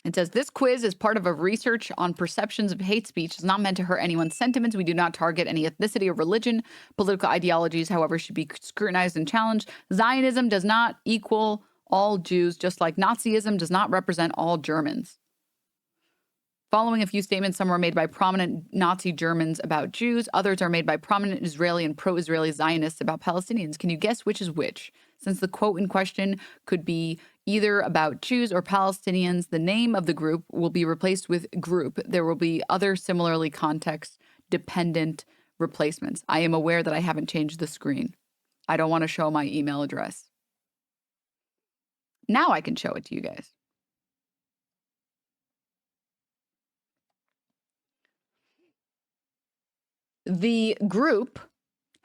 It says, this quiz is part of a research on perceptions of hate speech. Is not meant to hurt anyone's sentiments. We do not target any ethnicity or religion. Political ideologies, however, should be scrutinized and challenged. Zionism does not equal all Jews, just like Nazism does not represent all Germans. Following a few statements, some are made by prominent Nazi Germans about Jews. Others are made by prominent Israeli and pro-Israeli Zionists about Palestinians. Can you guess which is which? Since the quote in question could be either about Jews or Palestinians, the name of the group will be replaced with group. There will be other similarly context-dependent replacements. I am aware that I haven't changed the screen. I don't want to show my email address. Now I can show it to you guys. The group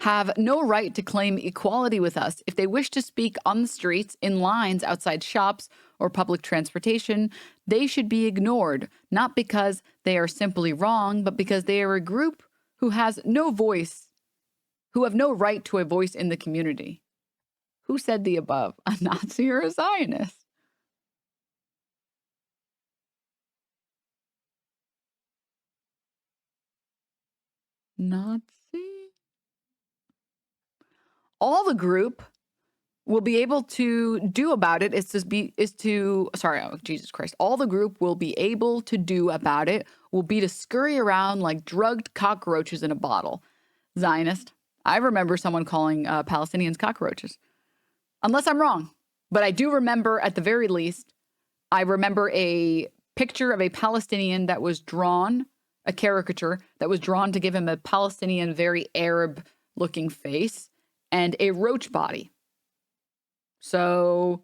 have no right to claim equality with us. If they wish to speak on the streets, in lines outside shops, or public transportation, they should be ignored, not because they are simply wrong, but because they are a group who has no voice, who have no right to a voice in the community. Who said the above? A Nazi or a Zionist? Nazi? All the group will be able to do about it all the group will be able to do about it will be to scurry around like drugged cockroaches in a bottle. Zionist. I remember someone calling Palestinians cockroaches. Unless I'm wrong. But I do remember, at the very least, I remember a picture of a Palestinian that was drawn, a caricature that was drawn to give him a Palestinian, very Arab-looking face and a roach body. So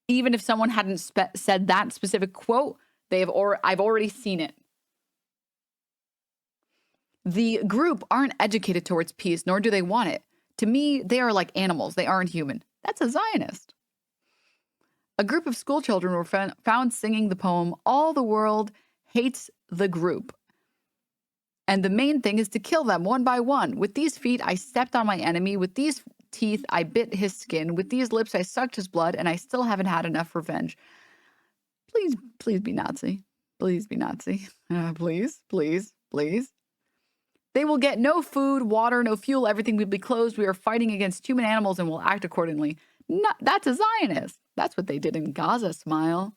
even if someone hadn't said that specific quote, I've already seen it. The group aren't educated towards peace, nor do they want it. To me, they are like animals. They aren't human. That's a Zionist. A group of school children were found singing the poem, "All the World Hates the Group." And the main thing is to kill them one by one. With these feet, I stepped on my enemy. With these teeth, I bit his skin. With these lips, I sucked his blood, and I still haven't had enough revenge. Please be Nazi. Please be Nazi. Please. They will get no food, water, no fuel. Everything will be closed. We are fighting against human animals and will act accordingly. No, that's a Zionist. That's what they did in Gaza, smile.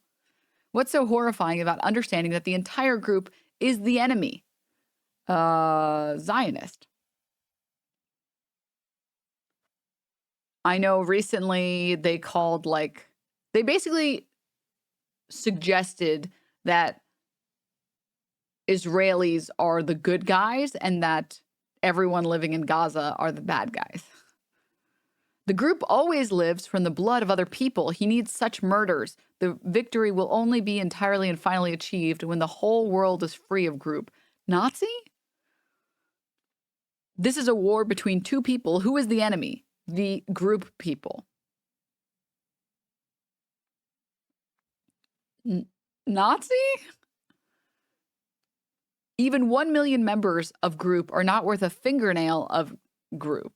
What's so horrifying about understanding that the entire group is the enemy? Zionist. I know recently they basically suggested that Israelis are the good guys and that everyone living in Gaza are the bad guys. The group always lives from the blood of other people. He needs such murders. The victory will only be entirely and finally achieved when the whole world is free of group. Nazi? This is a war between two people. Who is the enemy? The group people. Nazi? Even 1 million members of group are not worth a fingernail of group.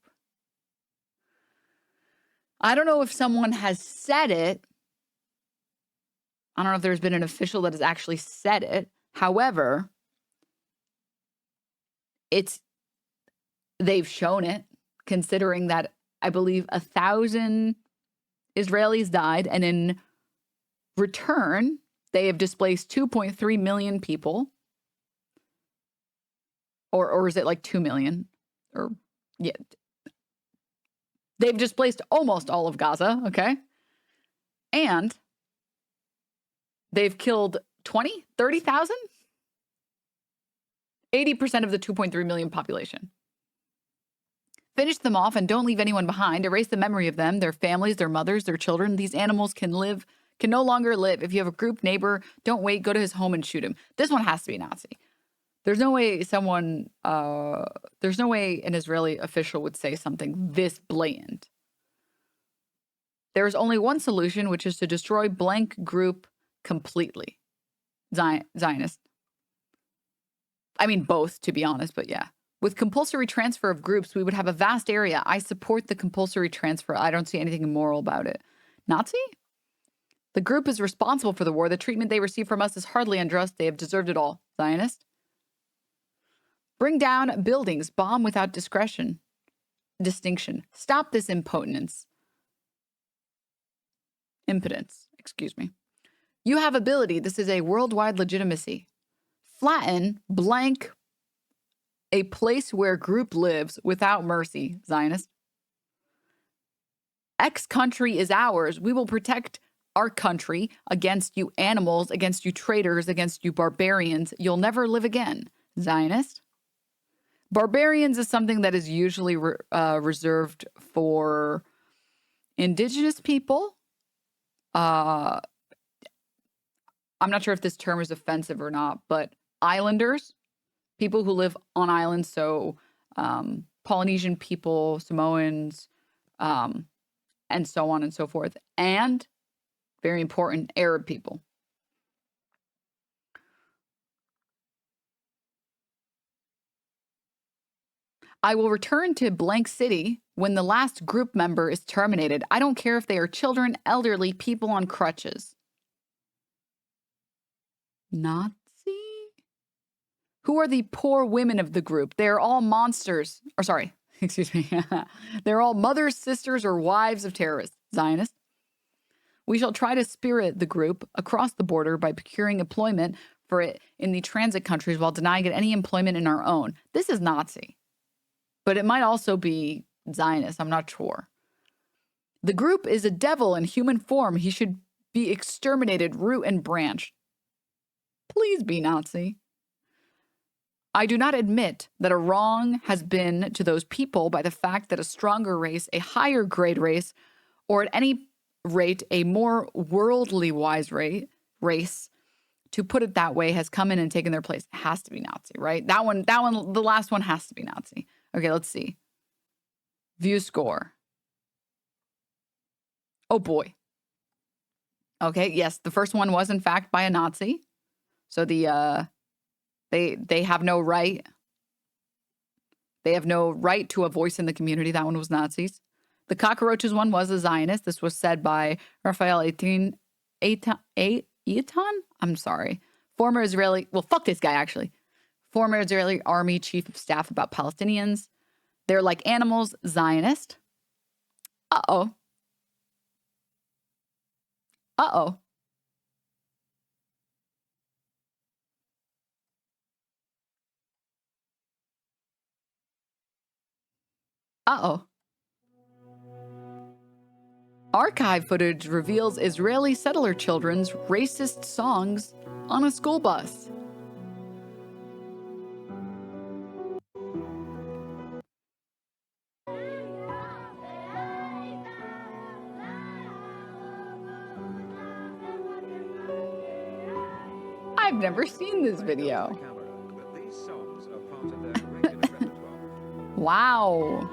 I don't know if someone has said it. I don't know if there's been an official that has actually said it. However, they've shown it, considering that I believe 1,000 Israelis died, and in return, they have displaced 2.3 million people. Or is it like 2 million? Or, yeah. They've displaced almost all of Gaza, okay? And they've killed 20, 30,000? 80% of the 2.3 million population. Finish them off and don't leave anyone behind. Erase the memory of them, their families, their mothers, their children. These animals can no longer live. If you have a group neighbor, don't wait, go to his home and shoot him. This one has to be Nazi. There's no way an Israeli official would say something this blatant. There is only one solution, which is to destroy blank group completely. Zionist. I mean, both, to be honest, but yeah. With compulsory transfer of groups, we would have a vast area. I support the compulsory transfer. I don't see anything immoral about it. Nazi? The group is responsible for the war. The treatment they receive from us is hardly unjust. They have deserved it all. Zionist. Bring down buildings. Bomb without discretion. Distinction. Stop this impotence. Impotence. Excuse me. You have ability. This is a worldwide legitimacy. Flatten blank a place where group lives without mercy. Zionist. X country is ours. We will protect our country against you animals, against you traitors, against you barbarians. You'll never live again. Zionist. Barbarians is something that is usually reserved for indigenous people. I'm not sure if this term is offensive or not, but islanders, people who live on islands, so Polynesian people, Samoans, and so on and so forth. And, very important, Arab people. I will return to blank city when the last group member is terminated. I don't care if they are children, elderly, people on crutches. Nazi? Who are the poor women of the group? They're all monsters. Or sorry, excuse me. They're all mothers, sisters, or wives of terrorists. Zionists. We shall try to spirit the group across the border by procuring employment for it in the transit countries while denying it any employment in our own. This is Nazi. But it might also be Zionist. I'm not sure. The group is a devil in human form. He should be exterminated, root and branch. Please be Nazi. I do not admit that a wrong has been to those people by the fact that a stronger race, a higher grade race, or at any rate, a more worldly wise race, to put it that way, has come in and taken their place. It has to be Nazi, right? That one, the last one has to be Nazi. Okay, let's see. View score. Oh boy. Okay, yes, the first one was in fact by a Nazi. So they have no right. They have no right to a voice in the community. That one was Nazis. The cockroaches one was a Zionist. This was said by Raphael Eitan. I'm sorry. Former Israeli, well, fuck this guy actually. Former Israeli army chief of staff about Palestinians. They're like animals. Zionist. Uh-oh. Uh-oh. Uh-oh. Archive footage reveals Israeli settler children's racist songs on a school bus. I've never seen this video. Wow.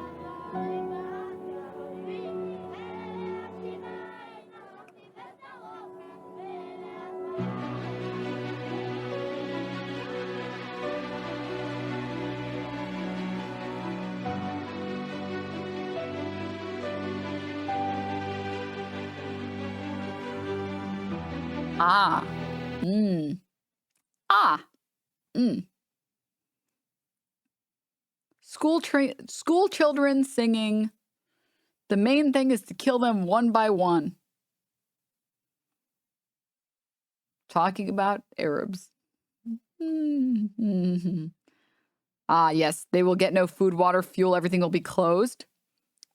Ah. Mm. Ah. Mm. School children singing. The main thing is to kill them one by one. Talking about Arabs. Mm-hmm. Ah, yes. They will get no food, water, fuel. Everything will be closed.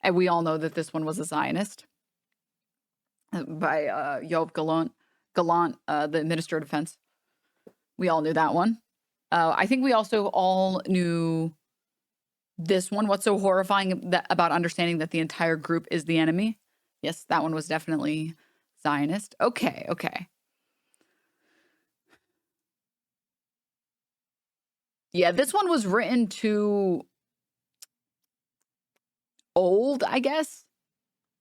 And we all know that this one was a Zionist. By Yoav Gallant, the Minister of Defense. We all knew that one. I think we also all knew this one. What's so horrifying about understanding that the entire group is the enemy? Yes, that one was definitely Zionist. Okay. Yeah, this one was written too old, I guess,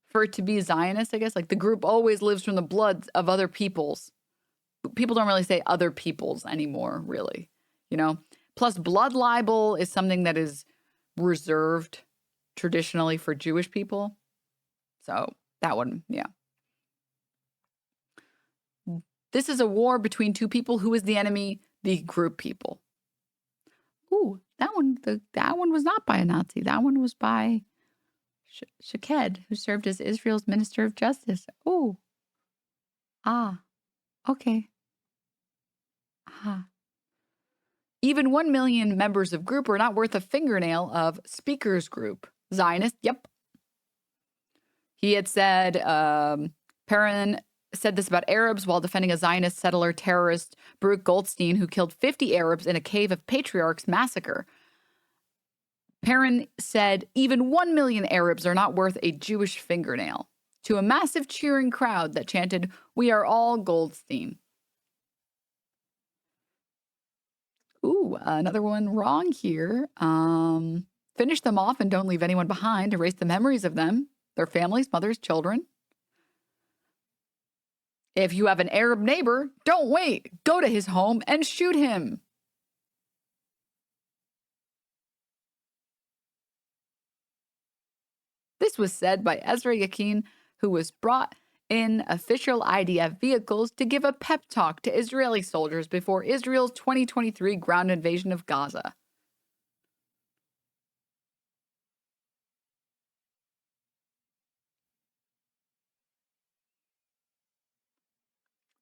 for it to be Zionist, I guess. Like, the group always lives from the blood of other peoples. People don't really say other peoples anymore, really, you know? Plus, blood libel is something that is reserved traditionally for Jewish people. So that one, yeah. This is a war between two people. Who is the enemy? The group people. Ooh, that one was not by a Nazi. That one was by Shaked, who served as Israel's Minister of Justice. Ooh. Ah. Okay. Ah. Even 1 million members of group are not worth a fingernail of speaker's group. Zionist, yep. He had said, Perrin said this about Arabs while defending a Zionist settler terrorist, Baruch Goldstein, who killed 50 Arabs in a Cave of Patriarchs massacre. Perrin said, even 1 million Arabs are not worth a Jewish fingernail, to a massive cheering crowd that chanted, "We are all Goldstein." Ooh, another one wrong here. Finish them off and don't leave anyone behind. Erase the memories of them, their families, mothers, children. If you have an Arab neighbor, don't wait. Go to his home and shoot him. This was said by Ezra Yakin, who was brought in official IDF vehicles to give a pep talk to Israeli soldiers before Israel's 2023 ground invasion of Gaza.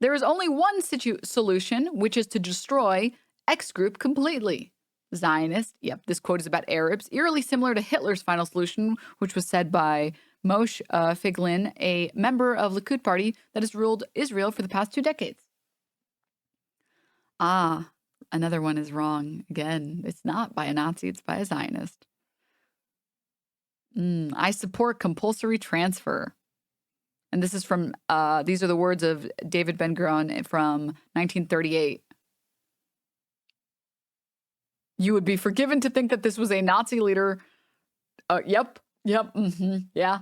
There is only one solution, which is to destroy X group completely. Zionist, yep, this quote is about Arabs, eerily similar to Hitler's final solution, which was said by Moshe Feiglin, a member of Likud party that has ruled Israel for the past 2 decades. Ah, another one is wrong. Again, it's not by a Nazi, it's by a Zionist. I support compulsory transfer. And this is from, these are the words of David Ben-Gurion from 1938. You would be forgiven to think that this was a Nazi leader. Yep. Yeah.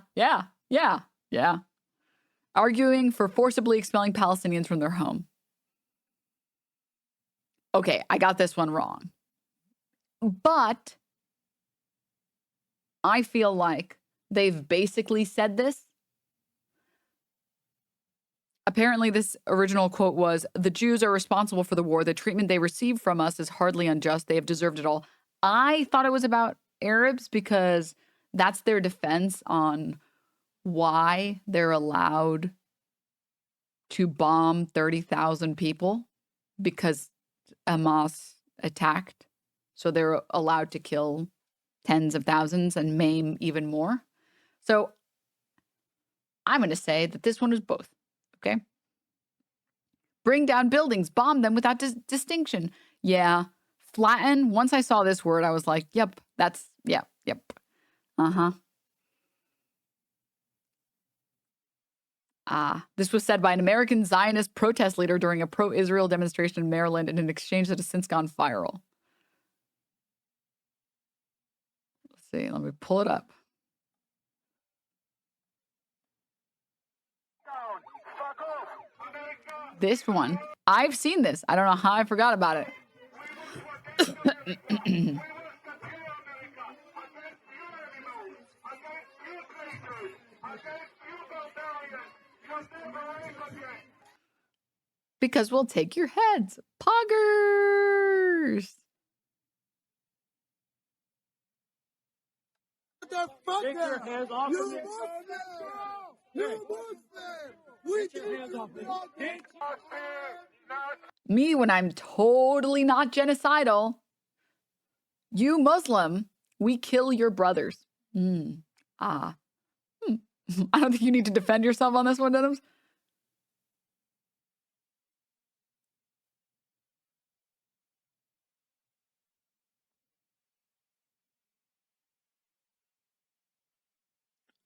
Arguing for forcibly expelling Palestinians from their home. Okay, I got this one wrong. But I feel like they've basically said this. Apparently, this original quote was, "The Jews are responsible for the war. The treatment they receive from us is hardly unjust. They have deserved it all." I thought it was about Arabs because that's their defense on why they're allowed to bomb 30,000 people, because Hamas attacked. So they're allowed to kill tens of thousands and maim even more. So I'm going to say that this one is both. Okay. Bring down buildings, bomb them without distinction. Yeah. Flatten. Once I saw this word, I was like, yep, yep. Uh-huh. This was said by an American Zionist protest leader during a pro-Israel demonstration in Maryland in an exchange that has since gone viral. Let's see. Let me pull it up. This one. I've seen this. I don't know how I forgot about it. Because we'll take your heads. Poggers. What the fuck? Take your hands off you Muslim! You Muslim! We take your hands off me. Me when I'm totally not genocidal. You Muslim, we kill your brothers. I don't think you need to defend yourself on this one, Denims.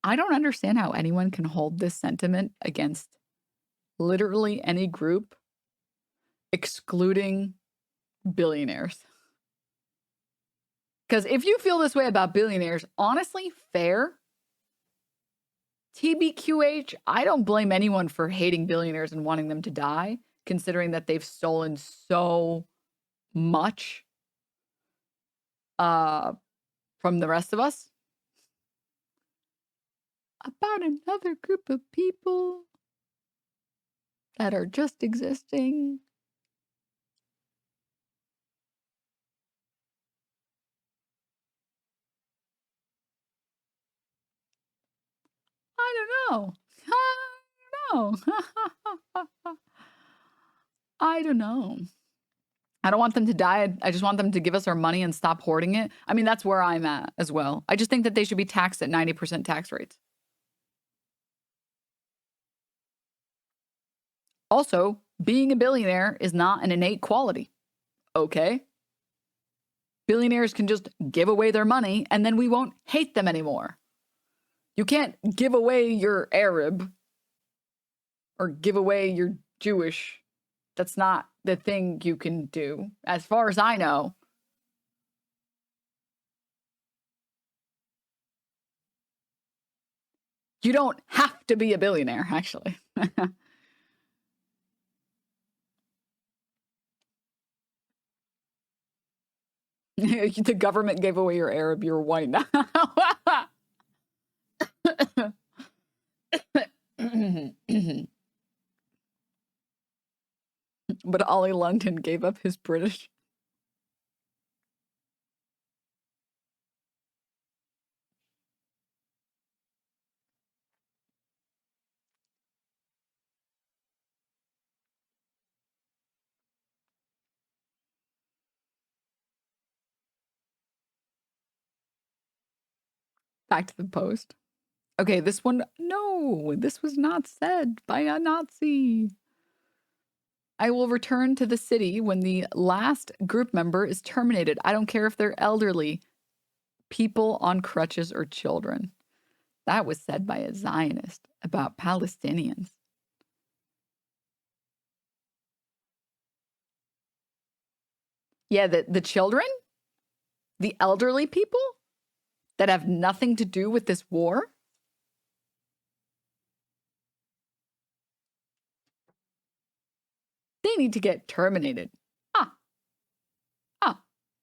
I don't understand how anyone can hold this sentiment against literally any group, excluding billionaires. Because if you feel this way about billionaires, honestly, fair. TBQH, I don't blame anyone for hating billionaires and wanting them to die, considering that they've stolen so much from the rest of us. About another group of people. that are just existing. I don't know. I don't know. I don't know. I don't want them to die. I just want them to give us our money and stop hoarding it. I mean, that's where I'm at as well. I just think that they should be taxed at 90% tax rates. Also, being a billionaire is not an innate quality. Okay? Billionaires can just give away their money and then we won't hate them anymore. You can't give away your Arab or give away your Jewish. That's not the thing you can do, as far as I know. You don't have to be a billionaire, actually. The government gave away your Arab, you're white now. But Ollie London gave up his British. Back to the post. Okay, this one, no, this was not said by a Nazi. I will return to the city when the last group member is terminated. I don't care if they're elderly, people on crutches, or children. That was said by a Zionist about Palestinians. Yeah, the children? The elderly people that have nothing to do with this war? They need to get terminated.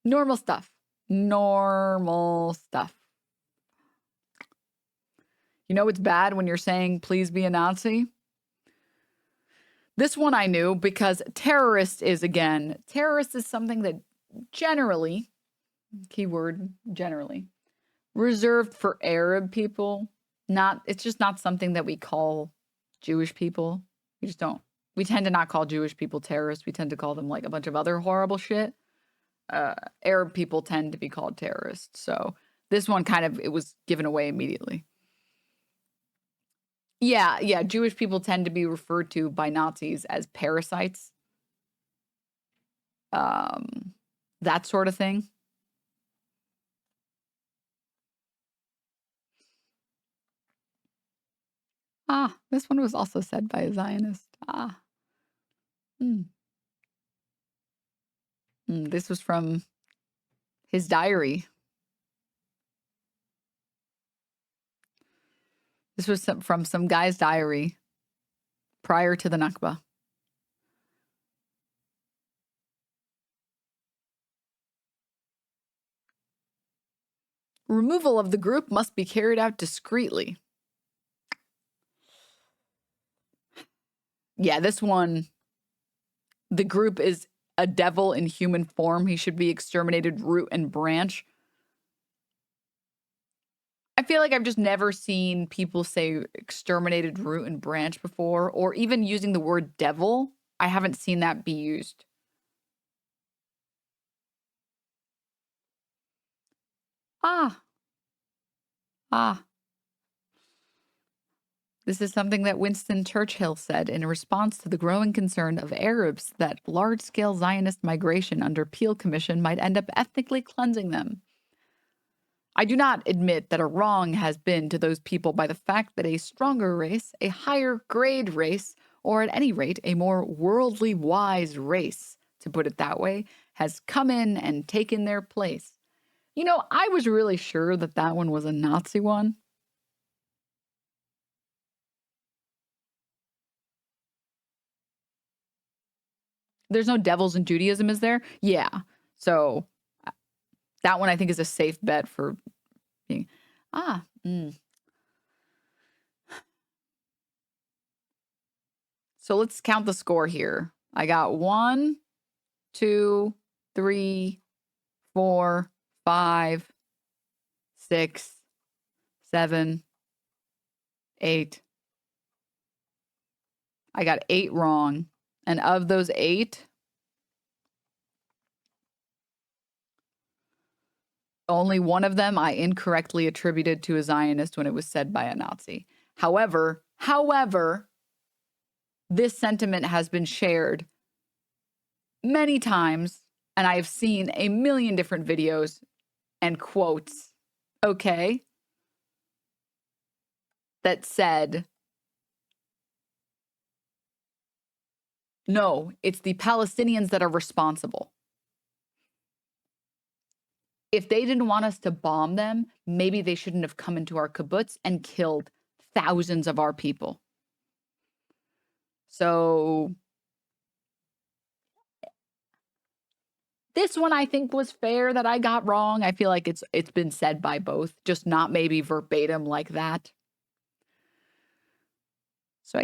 Normal stuff. Normal stuff. You know it's bad when you're saying, please be a Nazi? This one I knew because terrorist is something that generally, keyword generally, reserved for Arab people. It's just not something that we call Jewish people. We just don't. We tend to not call Jewish people terrorists. We tend to call them like a bunch of other horrible shit. Arab people tend to be called terrorists. So this one it was given away immediately. Yeah. Jewish people tend to be referred to by Nazis as parasites. That sort of thing. This one was also said by a Zionist. This was from his diary. This was from some guy's diary prior to the Nakba. Removal of the group must be carried out discreetly. Yeah, this one, the group is a devil in human form. He should be exterminated root and branch. I feel like I've just never seen people say exterminated root and branch before, or even using the word devil. I haven't seen that be used. This is something that Winston Churchill said in response to the growing concern of Arabs that large-scale Zionist migration under Peel Commission might end up ethnically cleansing them. I do not admit that a wrong has been to those people by the fact that a stronger race, a higher grade race, or at any rate, a more worldly wise race, to put it that way, has come in and taken their place. You know, I was really sure that that one was a Nazi one. There's no devils in Judaism, is there? Yeah. So that one I think is a safe bet for being. So let's count the score here. I got 1, 2, 3, 4, 5, 6, 7, 8. I got 8 wrong. And of those 8, only one of them I incorrectly attributed to a Zionist when it was said by a Nazi. However, this sentiment has been shared many times, and I have seen a million different videos and quotes, okay, that said, no, it's the Palestinians that are responsible. If they didn't want us to bomb them, maybe they shouldn't have come into our kibbutz and killed thousands of our people. So this one I think was fair that I got wrong. I feel like it's been said by both, just not maybe verbatim like that. So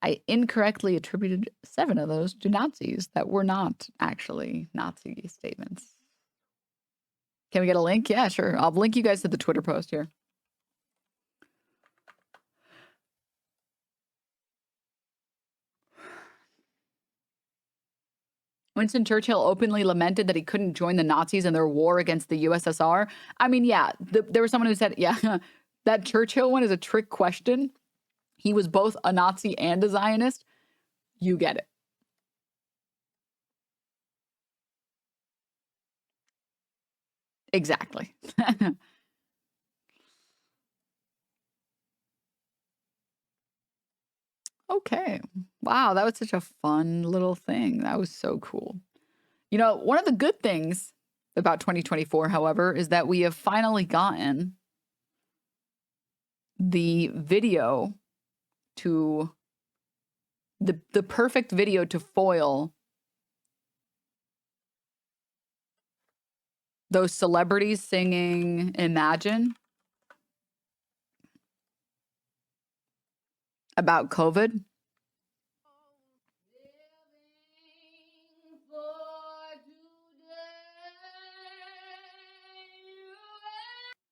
I incorrectly attributed 7 of those to Nazis that were not actually Nazi statements. Can we get a link? Yeah, sure. I'll link you guys to the Twitter post here. Winston Churchill openly lamented that he couldn't join the Nazis in their war against the USSR. I mean, yeah, there was someone who said, yeah, that Churchill one is a trick question. He was both a Nazi and a Zionist. You get it. Exactly. Okay. Wow, that was such a fun little thing. That was so cool. You know, one of the good things about 2024, however, is that we have finally gotten the video to the perfect video to foil those celebrities singing Imagine about COVID.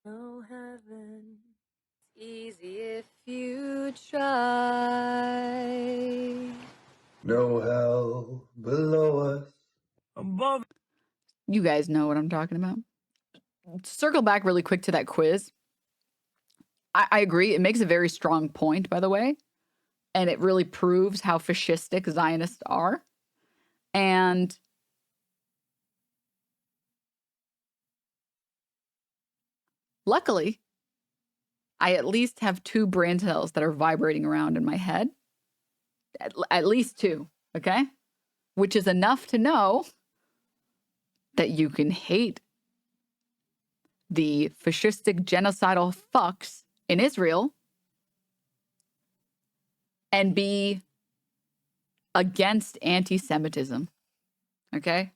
No heaven, it's easy if you try. No hell below us. Above. You guys know what I'm talking about. Circle back really quick to that quiz. I agree. It makes a very strong point, by the way. And it really proves how fascistic Zionists are. And luckily, I at least have 2 brain cells that are vibrating around in my head. At least 2, okay? Which is enough to know that you can hate the fascistic genocidal fucks in Israel and be against anti-Semitism, okay?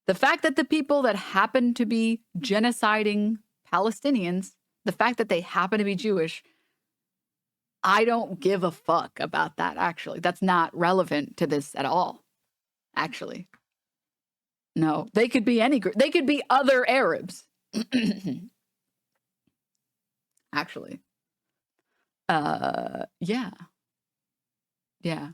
The fact that the people that happen to be genociding Palestinians, the fact that they happen to be Jewish, I don't give a fuck about that, actually. That's not relevant to this at all, actually. No, they could be any group. They could be other Arabs, actually. Yeah. Yeah.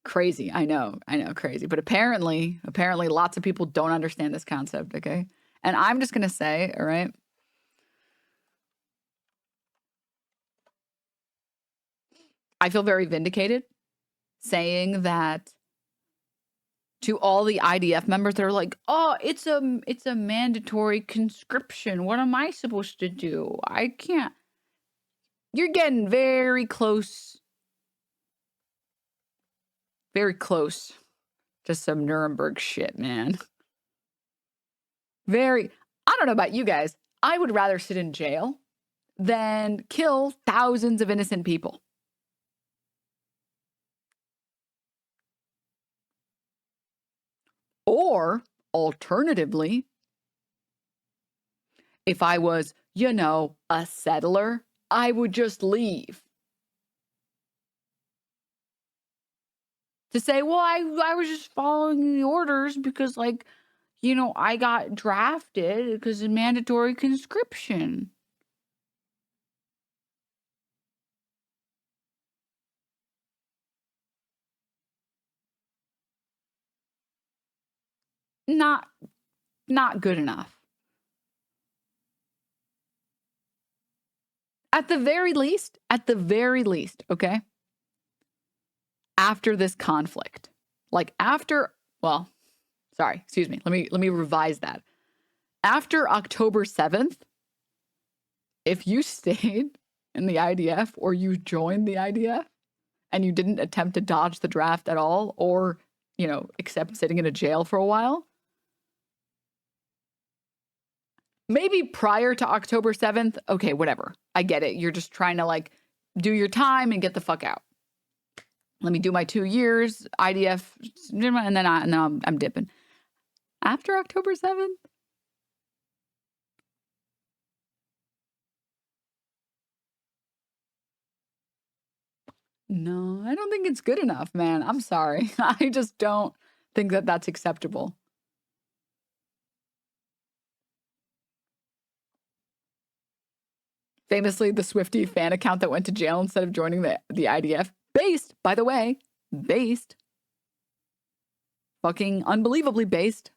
Crazy. I know, crazy. But apparently lots of people don't understand this concept, okay? And I'm just going to say, all right, I feel very vindicated saying that to all the IDF members that are like, "Oh, it's a mandatory conscription. What am I supposed to do? I can't." You're getting very close to some Nuremberg shit, man. I don't know about you guys. I would rather sit in jail than kill thousands of innocent people. Or alternatively, if I was, a settler I would just leave. To say, well, I was just following the orders because, like, I got drafted because of mandatory conscription. Not not good enough. At the very least, okay? After this conflict. Like well, sorry, excuse me. Let me revise that. After October 7th, if you stayed in the IDF or you joined the IDF and you didn't attempt to dodge the draft at all or, accept sitting in a jail for a while, maybe prior to October 7th, okay, whatever. I get it. You're just trying to like do your time and get the fuck out. Let me do my 2 years IDF and then I'm dipping. After October 7th? No, I don't think it's good enough, man. I'm sorry. I just don't think that that's acceptable. Famously, the Swiftie fan account that went to jail instead of joining the IDF. Based, by the way. Based. Fucking unbelievably based.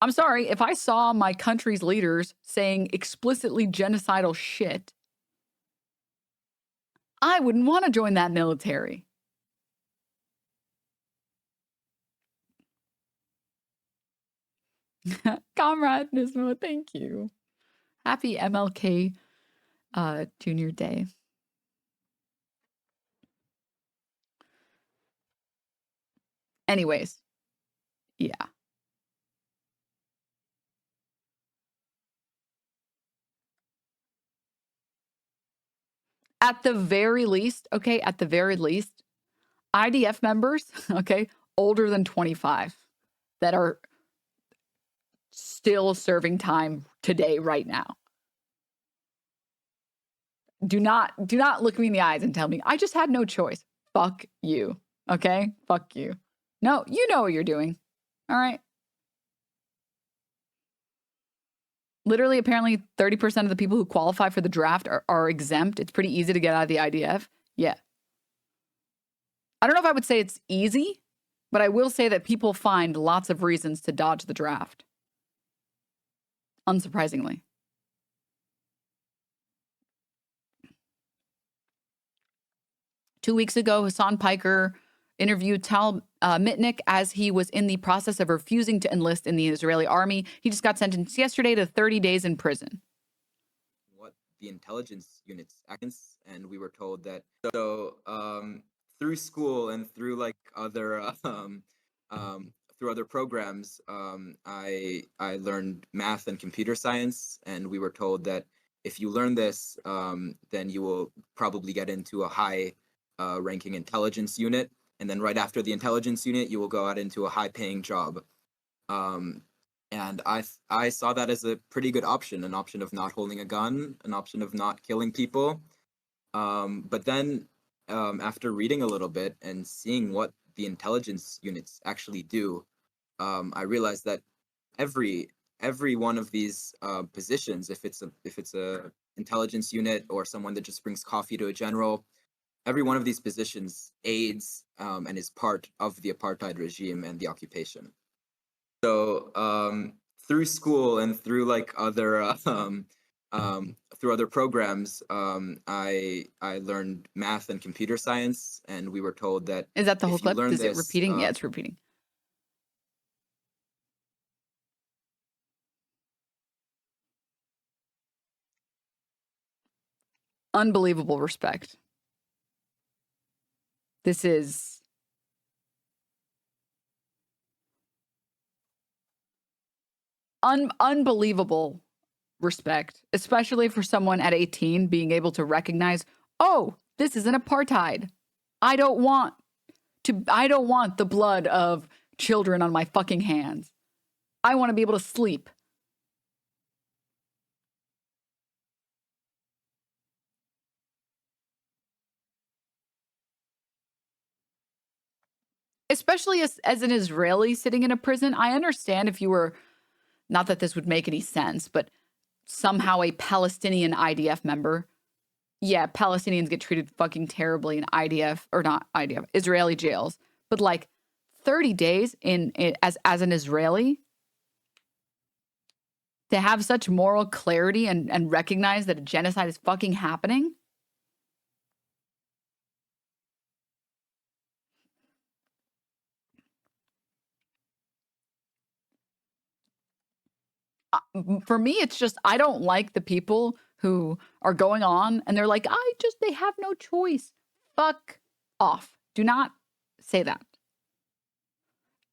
I'm sorry, if I saw my country's leaders saying explicitly genocidal shit, I wouldn't want to join that military. Comrade Nismo, thank you. Happy MLK Junior Day. Anyways, yeah. At the very least, okay, at the very least, IDF members, okay, older than 25 that are still serving time today, right now. Do not look me in the eyes and tell me I just had no choice. Fuck you. Okay? Fuck you. No, you know what you're doing. All right. Literally, apparently 30% of the people who qualify for the draft are exempt. It's pretty easy to get out of the IDF. Yeah. I don't know if I would say it's easy, but I will say that people find lots of reasons to dodge the draft. Unsurprisingly. Two weeks ago, Hassan Piker interviewed Tal Mitnick as he was in the process of refusing to enlist in the Israeli army. He just got sentenced yesterday to 30 days in prison. What the intelligence units actions, and we were told that through school and through like other through other programs, I learned math and computer science, and we were told that if you learn this, then you will probably get into a high ranking intelligence unit, and then right after the intelligence unit, you will go out into a high paying job. And I saw that as a pretty good option, an option of not holding a gun, an option of not killing people. But then after reading a little bit and seeing what the intelligence units actually do, I realized that every one of these positions, if it's a intelligence unit or someone that just brings coffee to a general, every one of these positions aids and is part of the apartheid regime and the occupation. So through school and through like other through other programs, I learned math and computer science, and we were told that Is that the whole if you clip? learn Is it this, repeating? Yeah, it's repeating. Unbelievable respect. This is unbelievable respect, especially for someone at 18 being able to recognize, oh, this is an apartheid. I don't want the blood of children on my fucking hands. I want to be able to sleep. especially as an Israeli sitting in a prison. I understand if you were, not that this would make any sense, but somehow a Palestinian IDF member. Yeah, Palestinians get treated fucking terribly in IDF, or not IDF, Israeli jails. But like 30 days as an Israeli, to have such moral clarity and recognize that a genocide is fucking happening. For me, it's just, I don't like the people who are going on and they're like, they have no choice. Fuck off. Do not say that.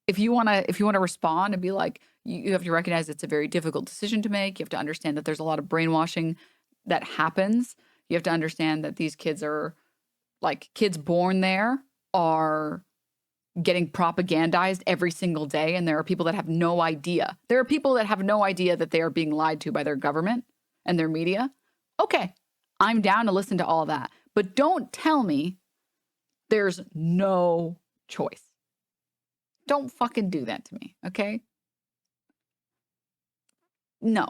If you want to respond and be like, you have to recognize it's a very difficult decision to make. You have to understand that there's a lot of brainwashing that happens. You have to understand that these kids are, like, kids born there are getting propagandized every single day, and there are people that have no idea. There are people that have no idea that they are being lied to by their government and their media. Okay, I'm down to listen to all that. But don't tell me there's no choice. Don't fucking do that to me, okay? No.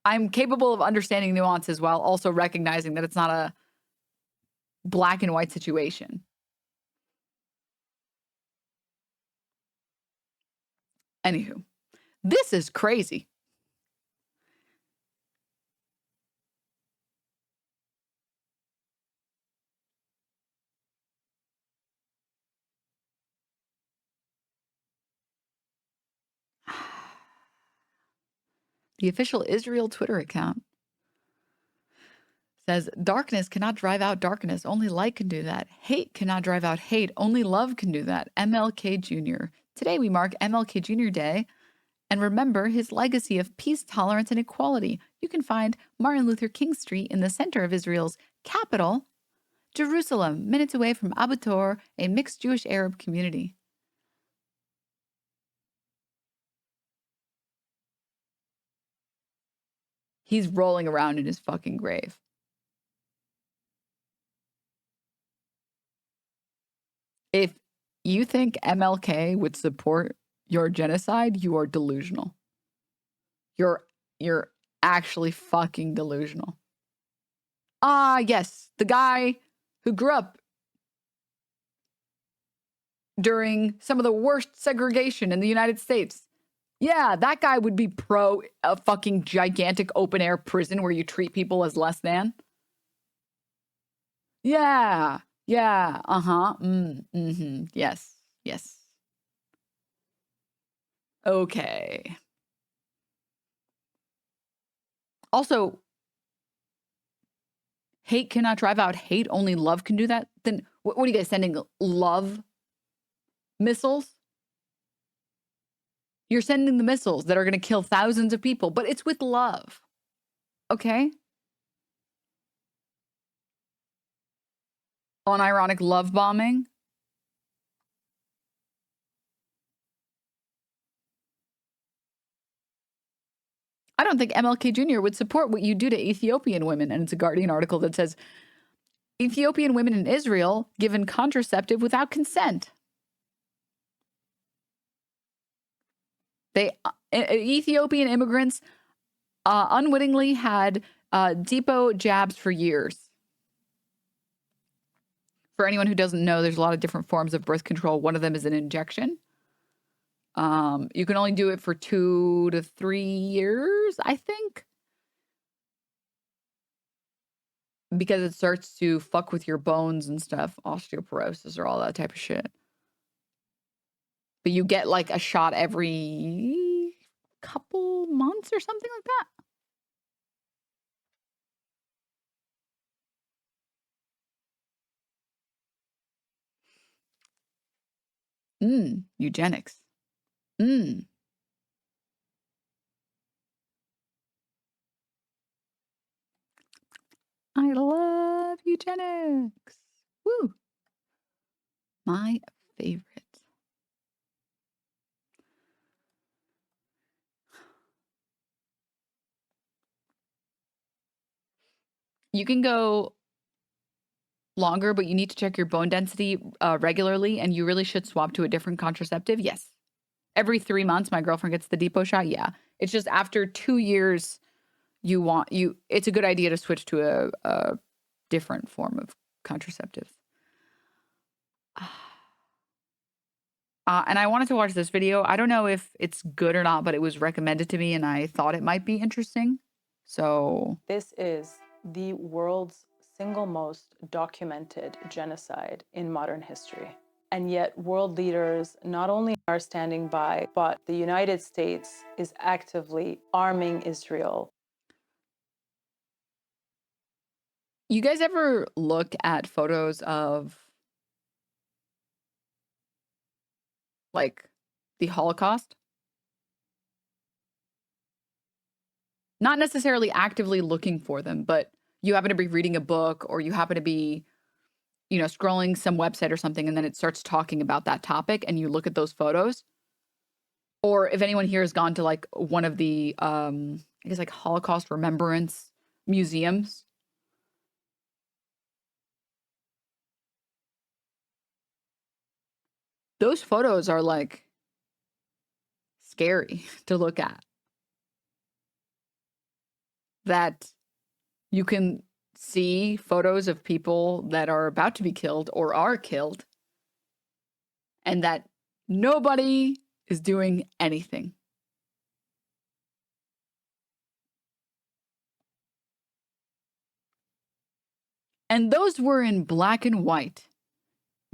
I'm capable of understanding nuances while also recognizing that it's not a black and white situation. Anywho, this is crazy. The official Israel Twitter account says, darkness cannot drive out darkness. Only light can do that. Hate cannot drive out hate. Only love can do that. MLK Jr. Today we mark MLK Jr. Day and remember his legacy of peace, tolerance, and equality. You can find Martin Luther King Street in the center of Israel's capital, Jerusalem, minutes away from Abu Tor, a mixed Jewish-Arab community. He's rolling around in his fucking grave. If you think MLK would support your genocide, you are delusional. You're actually fucking delusional. Yes, the guy who grew up during some of the worst segregation in the United States. Yeah, that guy would be pro a fucking gigantic open air prison where you treat people as less than. Yeah. Uh-huh. Yes. Okay. Also, hate cannot drive out hate. Only love can do that. Then what are you guys sending? Love missiles? You're sending the missiles that are going to kill thousands of people, but it's with love. Okay? Unironic love bombing. I don't think MLK Jr. would support what you do to Ethiopian women. And it's a Guardian article that says Ethiopian women in Israel given contraceptive without consent. Ethiopian immigrants unwittingly had depot jabs for years. For anyone who doesn't know, there's a lot of different forms of birth control. One of them is an injection. You can only do it for 2 to 3 years, I think. Because it starts to fuck with your bones and stuff, osteoporosis or all that type of shit. But you get like a shot every couple months or something like that. Eugenics. I love eugenics. Woo. My favorite. You can go longer, but you need to check your bone density regularly, and you really should swap to a different contraceptive. Yes. Every 3 months, my girlfriend gets the depot shot. Yeah. It's just after 2 years, it's a good idea to switch to a different form of contraceptive. And I wanted to watch this video. I don't know if it's good or not, but it was recommended to me and I thought it might be interesting. So This is the world's single most documented genocide in modern history. And yet world leaders not only are standing by, but the United States is actively arming Israel. you guys ever look at photos of like the Holocaust? Not necessarily actively looking for them, but you happen to be reading a book or you happen to be, scrolling some website or something, and then it starts talking about that topic and you look at those photos. Or if anyone here has gone to like one of the, I guess like Holocaust remembrance museums. Those photos are like scary to look at. That you can see photos of people that are about to be killed or are killed, and that nobody is doing anything. And those were in black and white,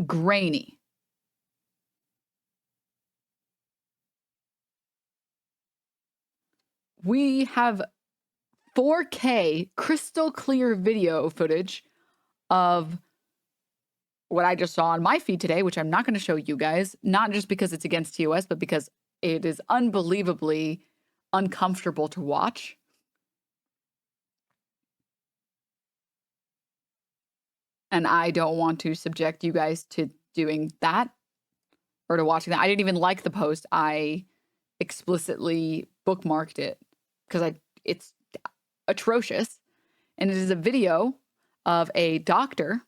grainy. We have 4K crystal clear video footage of what I just saw on my feed today, which I'm not going to show you guys, not just because it's against TOS, but because it is unbelievably uncomfortable to watch. And I don't want to subject you guys to doing that or to watching that. I didn't even like the post. I explicitly bookmarked it because it's atrocious. And it is a video of a doctor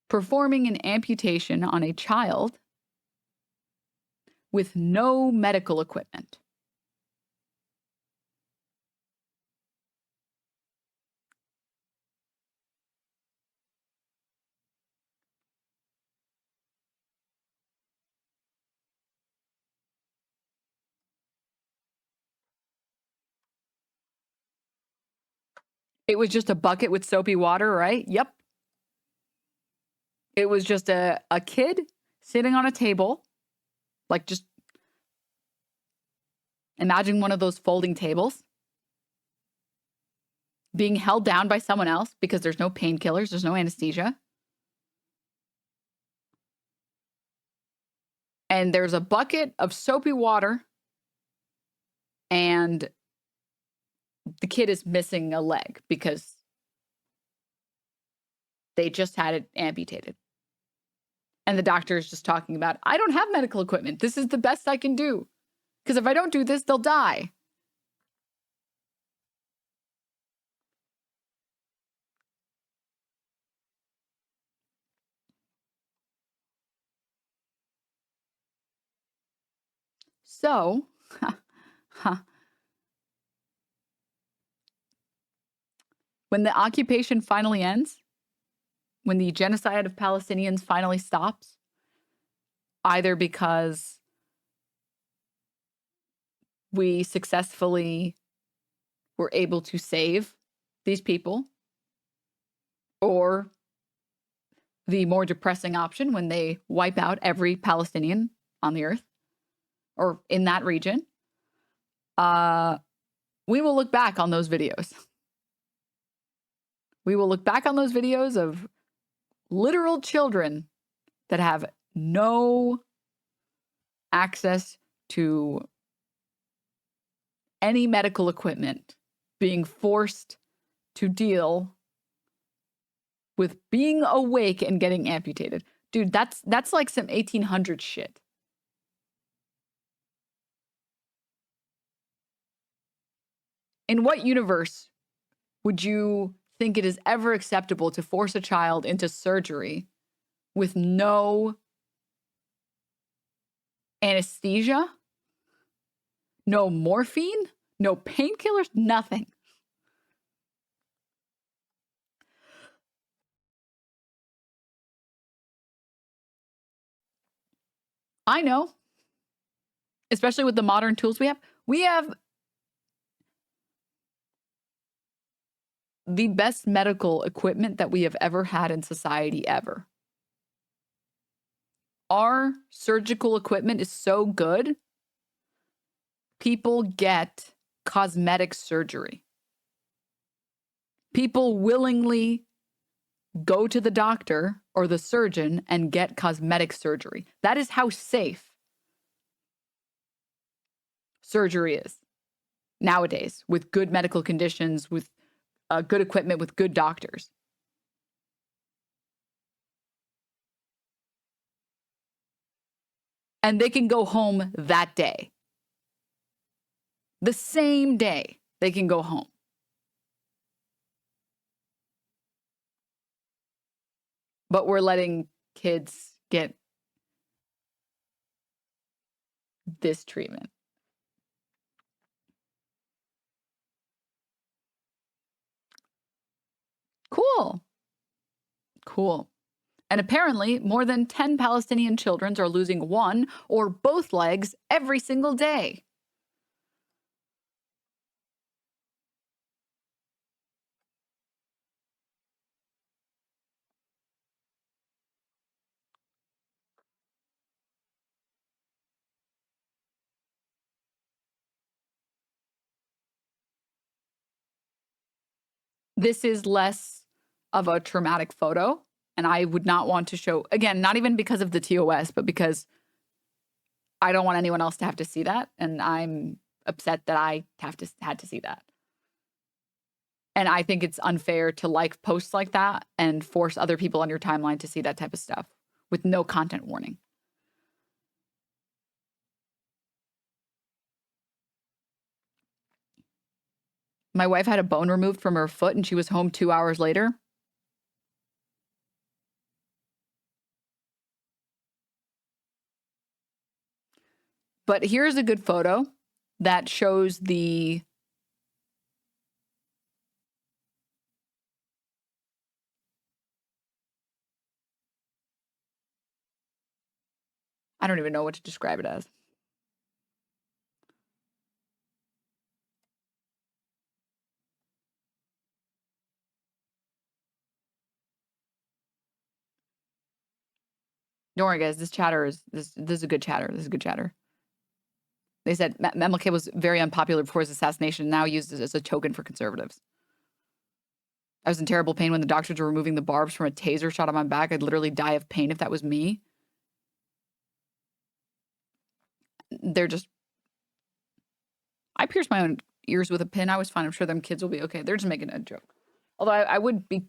performing an amputation on a child with no medical equipment. It was just a bucket with soapy water, right? Yep. It was just a kid sitting on a table, like just imagine one of those folding tables, being held down by someone else because there's no painkillers, there's no anesthesia. And there's a bucket of soapy water, and the kid is missing a leg because they just had it amputated. And the doctor is just talking about, I don't have medical equipment. This is the best I can do. Because if I don't do this, they'll die. So, when the occupation finally ends, when the genocide of Palestinians finally stops, either because we successfully were able to save these people, or the more depressing option when they wipe out every Palestinian on the earth or in that region, we will look back on those videos. We will look back on those videos of literal children that have no access to any medical equipment being forced to deal with being awake and getting amputated. Dude, that's like some 1800 shit. In what universe would you think it is ever acceptable to force a child into surgery with no anesthesia, no morphine, no painkillers, nothing. I know, especially with the modern tools we have. We have the best medical equipment that we have ever had in society ever. Our surgical equipment is so good, people get cosmetic surgery. People willingly go to the doctor or the surgeon and get cosmetic surgery. That is how safe surgery is nowadays, with good medical conditions, with good equipment, with good doctors. And they can go home that day. The same day they can go home. But we're letting kids get this treatment. Cool. Cool. And apparently, more than 10 Palestinian children are losing one or both legs every single day. This is less of a traumatic photo. And I would not want to show, again, not even because of the TOS, but because I don't want anyone else to have to see that. And I'm upset that I had to see that. And I think it's unfair to like posts like that and force other people on your timeline to see that type of stuff with no content warning. My wife had a bone removed from her foot and she was home 2 hours later. But here's a good photo that shows the I don't even know what to describe it as. Don't worry, guys. This is a good chatter. This is a good chatter. They said MLK was very unpopular before his assassination, now used as a token for conservatives. I was in terrible pain when the doctors were removing the barbs from a taser shot on my back. I'd literally die of pain if that was me. They're just... I pierced my own ears with a pin. I was fine. I'm sure them kids will be okay. They're just making a joke. Although I would be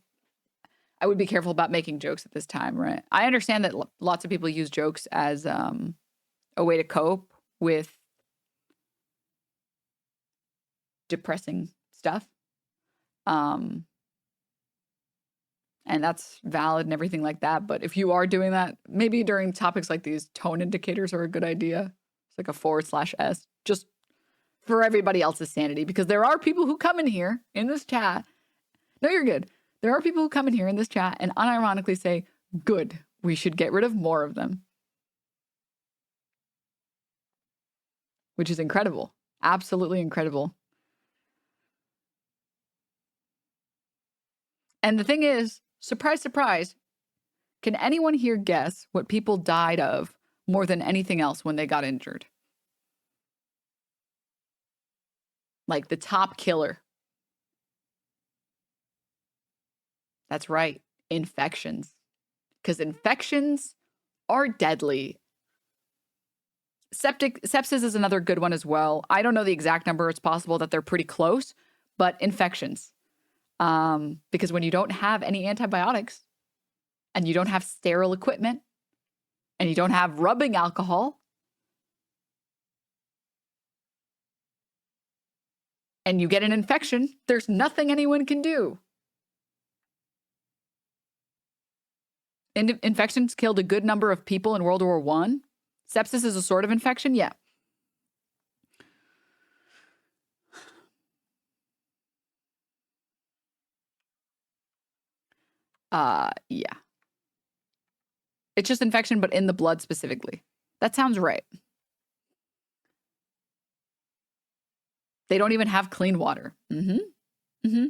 careful about making jokes at this time, right? I understand that lots of people use jokes as a way to cope with depressing stuff. And that's valid and everything like that. But if you are doing that, maybe during topics like these, tone indicators are a good idea. It's like a /S, just for everybody else's sanity, because there are people who come in here in this chat. No, you're good. There are people who come in here in this chat and unironically say, good, we should get rid of more of them. Which is incredible. Absolutely incredible. And the thing is, surprise, surprise, can anyone here guess what people died of more than anything else when they got injured? Like the top killer. That's right, infections. Because infections are deadly. Sepsis is another good one as well. I don't know the exact number. It's possible that they're pretty close, but infections. Because when you don't have any antibiotics and you don't have sterile equipment and you don't have rubbing alcohol and you get an infection, there's nothing anyone can do. Infections killed a good number of people in World War I. Sepsis is a sort of infection? Yeah. Yeah. It's just infection, but in the blood specifically. That sounds right. They don't even have clean water. Mm-hmm. Mm-hmm.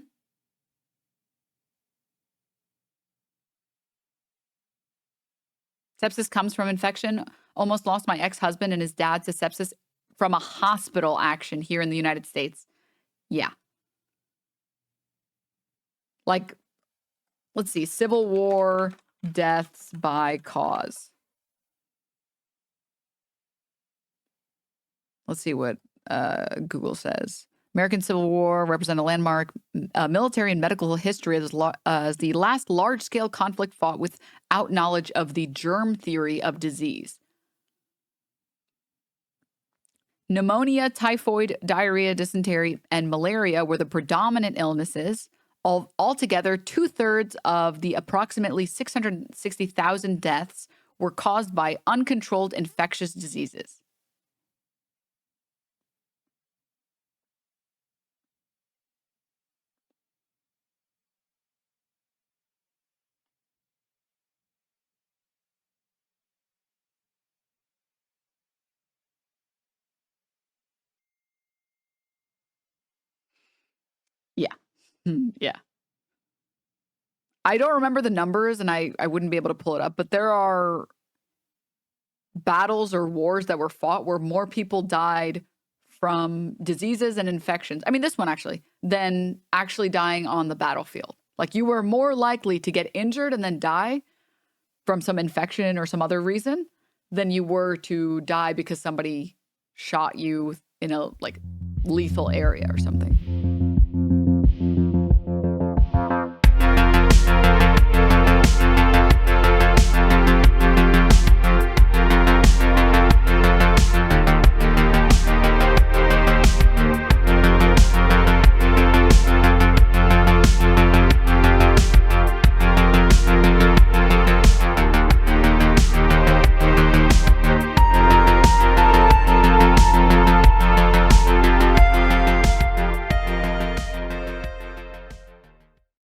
Sepsis comes from infection. Almost lost my ex-husband and his dad to sepsis from a hospital action here in the United States. Yeah. Like, let's see, Civil War deaths by cause. Let's see what Google says. American Civil War represent a landmark military and medical history as the last large-scale conflict fought without knowledge of the germ theory of disease. Pneumonia, typhoid, diarrhea, dysentery, and malaria were the predominant illnesses. Altogether, 2/3 of the approximately 660,000 deaths were caused by uncontrolled infectious diseases. Yeah. Yeah. I don't remember the numbers and I wouldn't be able to pull it up, but there are battles or wars that were fought where more people died from diseases and infections. I mean, this one actually, than actually dying on the battlefield. Like you were more likely to get injured and then die from some infection or some other reason than you were to die because somebody shot you in a like lethal area or something.